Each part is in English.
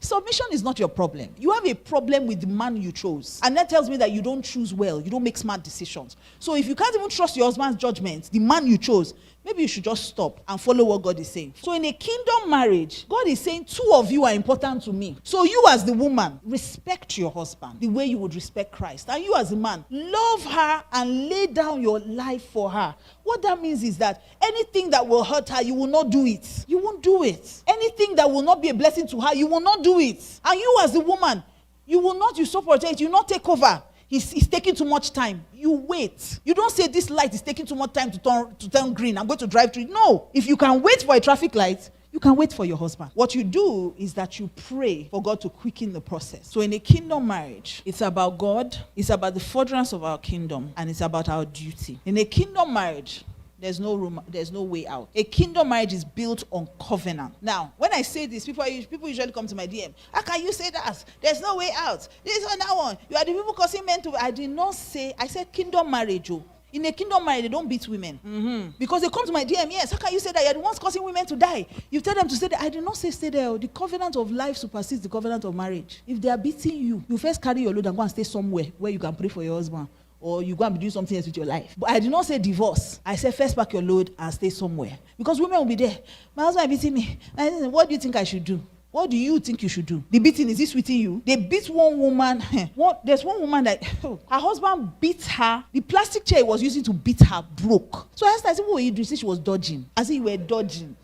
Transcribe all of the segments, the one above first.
Submission is not your problem. You have a problem with the man you chose. And that tells me that you don't choose well. You don't make smart decisions. So if you can't even trust your husband's judgment, the man you chose, maybe you should just stop and follow what God is saying. So in a kingdom marriage, God is saying 2 of you are important to me. So you as the woman, respect your husband the way you would respect Christ. And you as a man, love her and lay down your life for her. What that means is that anything that will hurt her, you will not do it. You won't do it. Anything that will not be a blessing to her, you will not do it. And you as the woman, you will not usurp it. You will not take over. He's taking too much time. You wait. You don't say this light is taking too much time to turn green. I'm going to drive through it. No. If you can wait for a traffic light, you can wait for your husband. What you do is that you pray for God to quicken the process. So in a kingdom marriage, it's about God, it's about the furtherance of our kingdom, and it's about our duty. In a kingdom marriage, there's no room, there's no way out. A kingdom marriage is built on covenant. Now, when I say this, people usually come to my DM. How can you say that? There's no way out. This one, that one. You are the people causing men to. I did not say. I said kingdom marriage. Oh. In a kingdom marriage, they don't beat women. Mm-hmm. Because they come to my DM. Yes, how can you say that? You're the ones causing women to die. You tell them to stay there. I did not say stay there. The covenant of life supersedes the covenant of marriage. If they are beating you, you first carry your load and go and stay somewhere where you can pray for your husband. Or you go and be doing something else with your life. But I did not say divorce. I said first pack your load and stay somewhere. Because women will be there. My husband is beating me. What do you think I should do? What do you think you should do? The beating, is this within you? They beat one woman. There's one woman that her husband beat her. The plastic chair he was using to beat her broke. So I asked her, I said, what were you doing? She said she was dodging. I said, you were dodging.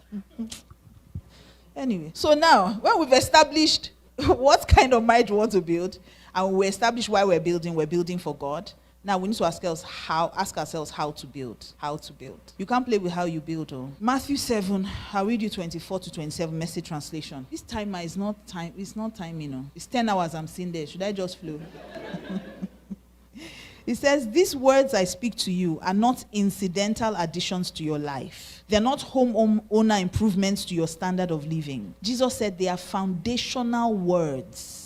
Anyway, so now, when we've established what kind of marriage we want to build, and we establish why we're building for God. Now we need to ask ourselves how to build. How to build. You can't play with how you build. Oh. Matthew 7, I'll read you 24 to 27, Message translation. This timer is not time, it's not time, you know. It's 10 hours I'm sitting there. Should I just flow? It says, these words I speak to you are not incidental additions to your life. They're not homeowner improvements to your standard of living. Jesus said they are foundational words.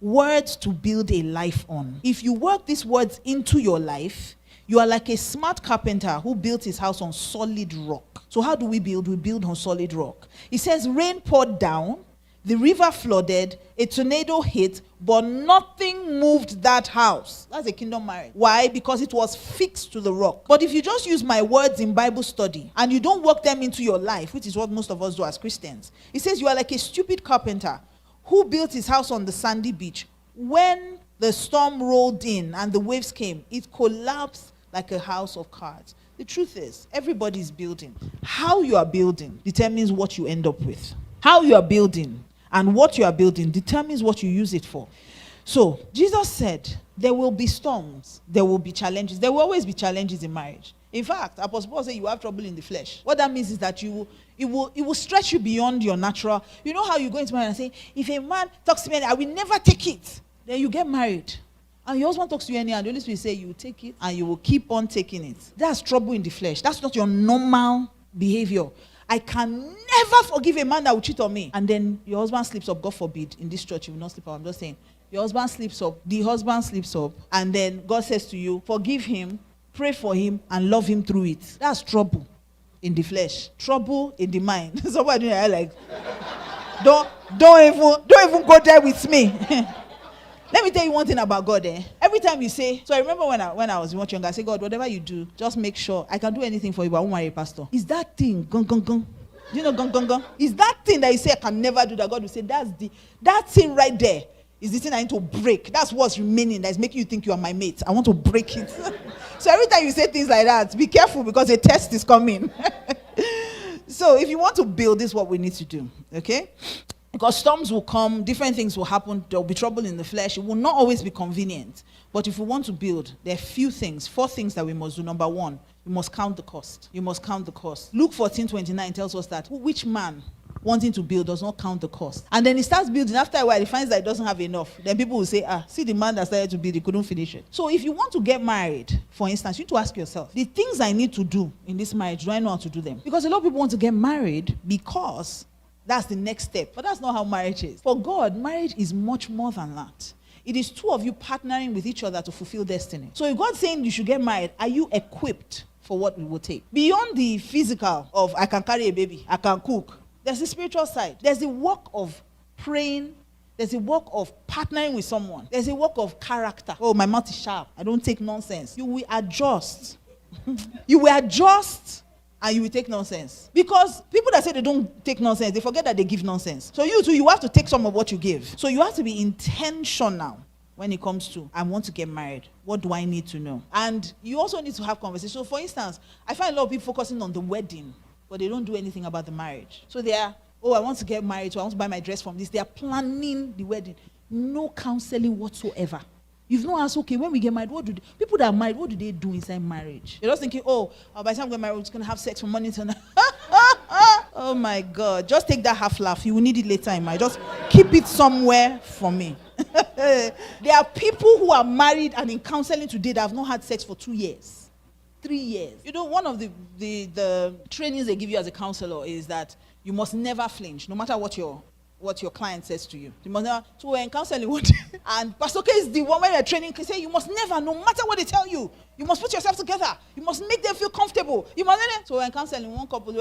Words to build a life on. If you work these words into your life, you are like a smart carpenter who built his house on solid rock. So how do we build? We build on solid rock. It says rain poured down, the river flooded, a tornado hit, but nothing moved that house. That's a kingdom marriage. Why? Because it was fixed to the rock. But if you just use my words in Bible study and you don't work them into your life, which is what most of us do as Christians, it says you are like a stupid carpenter who built his house on the sandy beach. When the storm rolled in and the waves came, it collapsed like a house of cards. The truth is, everybody's building. How you are building determines what you end up with. How you are building and what you are building determines what you use it for. So, Jesus said, there will be storms, there will be challenges. There will always be challenges in marriage. In fact, Apostle Paul said you have trouble in the flesh. What that means is that it will stretch you beyond your natural. You know how you go into marriage and say, if a man talks to me, I will never take it. Then you get married. And your husband talks to you anyhow. The Holy Spirit say you will take it and you will keep on taking it. That's trouble in the flesh. That's not your normal behavior. I can never forgive a man that will cheat on me. And then your husband sleeps up. God forbid. In this church, you will not sleep up. I'm just saying. Your husband sleeps up. The husband sleeps up. And then God says to you, forgive him, pray for him, and love him through it. That's trouble in the flesh. Trouble in the mind. Somebody like, don't even go there with me. Let me tell you one thing about God. Every time you say, so I remember when I was much younger, I said, God, whatever you do, just make sure I can do anything for you, but I won't marry a pastor. Is that thing, gung, gung, gung? Do you know gung, gung, gung? Is that thing that you say I can never do that? God will say, that thing right there is the thing I need to break. That's what's remaining that is making you think you are my mate. I want to break it. So every time you say things like that, be careful because a test is coming. So if you want to build, this is what we need to do. Okay? Because storms will come, different things will happen, there will be trouble in the flesh. It will not always be convenient. But if we want to build, there are 4 things that we must do. Number 1, you must count the cost. You must count the cost. Luke 14:29 tells us that which man wanting to build does not count the cost. And then he starts building. After a while, he finds that he doesn't have enough. Then people will say, see the man that started to build, he couldn't finish it. So if you want to get married, for instance, you need to ask yourself, the things I need to do in this marriage, do I know how to do them? Because a lot of people want to get married because that's the next step. But that's not how marriage is. For God, marriage is much more than that. It is 2 of you partnering with each other to fulfill destiny. So if God's saying you should get married, are you equipped for what it will take? Beyond the physical of I can carry a baby, I can cook, there's the spiritual side. There's the work of praying, There's a work of partnering with someone. There's a work of character. Oh, my mouth is sharp. I don't take nonsense. You will adjust. You will adjust and you will take nonsense. Because people that say they don't take nonsense, they forget that they give nonsense. So you too, you have to take some of what you give. So you have to be intentional when it comes to, I want to get married. What do I need to know? And you also need to have conversations. So for instance, I find a lot of people focusing on the wedding, but they don't do anything about the marriage. So they are, oh, I want to get married, so I want to buy my dress from this. They are planning the wedding. No counseling whatsoever. You've not asked, okay, when we get married, people that are married, what do they do inside marriage? You're just thinking, oh, by the time we get married, we're just going to have sex from morning till night. Oh my God. Just take that half laugh. You will need it later in marriage. Just keep it somewhere for me. There are people who are married and in counseling today that have not had sex for 2 years. 3 years. You know, one of the trainings they give you as a counselor is that you must never flinch, no matter what your client says to you. You must never. So we're in counseling one day, and Pastor K is the one when you're training. He say you must never, no matter what they tell you, you must put yourself together. You must make them feel comfortable. You must. So we're in counseling. One couple,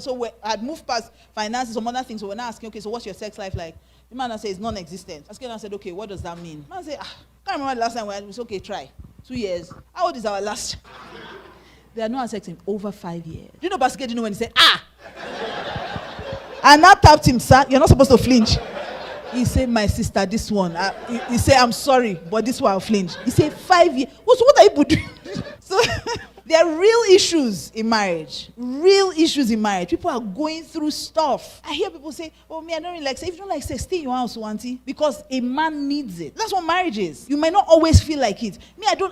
so we had moved past finances, some other things. So we're now asking, okay, so what's your sex life like? The man says it's non-existent. I said, okay, what does that mean? The man said, can't remember the last time we had. We said, okay, try. 2 years. How old is our last? They are not had sex in over 5 years. Do you know Pastor K? Do you know when he said, And I tapped him, sir, you're not supposed to flinch. He said, my sister, this one. He said, I'm sorry, but this one I'll flinch. He said, 5 years. What are you doing? So there are real issues in marriage. Real issues in marriage. People are going through stuff. I hear people say, oh, me, I don't really like sex. If you don't like sex, stay in your house, auntie. Because a man needs it. That's what marriage is. You might not always feel like it.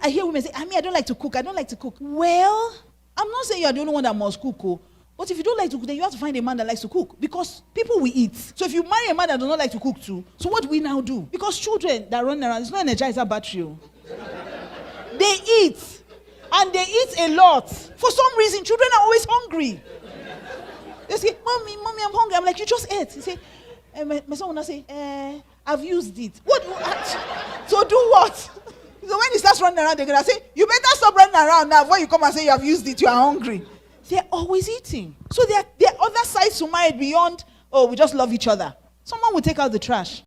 I hear women say, I don't like to cook. I don't like to cook. Well, I'm not saying you're the only one that must cook. But if you don't like to cook, then you have to find a man that likes to cook. Because people will eat. So if you marry a man that does not like to cook too, so what do we now do? Because children that run around, it's not Energizer battery. They eat. And they eat a lot. For some reason, children are always hungry. They say, mommy, I'm hungry. I'm like, you just ate. He say, my son will not say, I've used it. What? So do what? So when he starts running around, they're going to say, you better stop running around now. Before you come and say you have used it, you are hungry. They're always eating. So there are other sides to marriage beyond, oh, we just love each other. Someone will take out the trash.